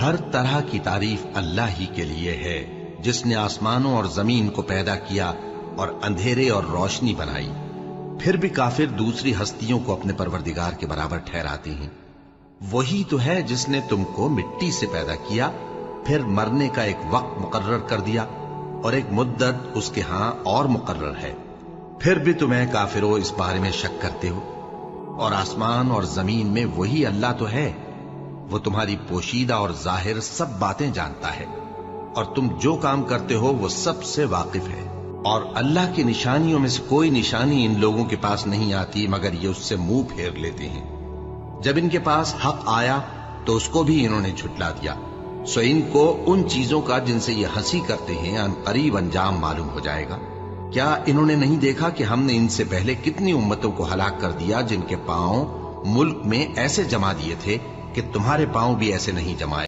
ہر طرح کی تعریف اللہ ہی کے لیے ہے جس نے آسمانوں اور زمین کو پیدا کیا اور اندھیرے اور روشنی بنائی۔ پھر بھی کافر دوسری ہستیوں کو اپنے پروردگار کے برابر ٹھہراتے ہیں۔ وہی تو ہے جس نے تم کو مٹی سے پیدا کیا، پھر مرنے کا ایک وقت مقرر کر دیا اور ایک مدت اس کے ہاں اور مقرر ہے، پھر بھی تمہیں کافروں اس بارے میں شک کرتے ہو۔ اور آسمان اور زمین میں وہی اللہ تو ہے، وہ تمہاری پوشیدہ اور ظاہر سب باتیں جانتا ہے، اور تم جو کام کرتے ہو وہ سب سے واقف ہے۔ اور اللہ کی نشانیوں میں سے کوئی نشانی ان لوگوں کے پاس نہیں آتی مگر یہ اس سے منہ پھیر لیتے ہیں۔ جب ان کے پاس حق آیا تو اس کو بھی انہوں نے جھٹلا دیا، سو ان کو ان چیزوں کا جن سے یہ ہنسی کرتے ہیں ان قریب انجام معلوم ہو جائے گا۔ کیا انہوں نے نہیں دیکھا کہ ہم نے ان سے پہلے کتنی امتوں کو ہلاک کر دیا جن کے پاؤں ملک میں ایسے جما دیے تھے کہ تمہارے پاؤں بھی ایسے نہیں جمائے؟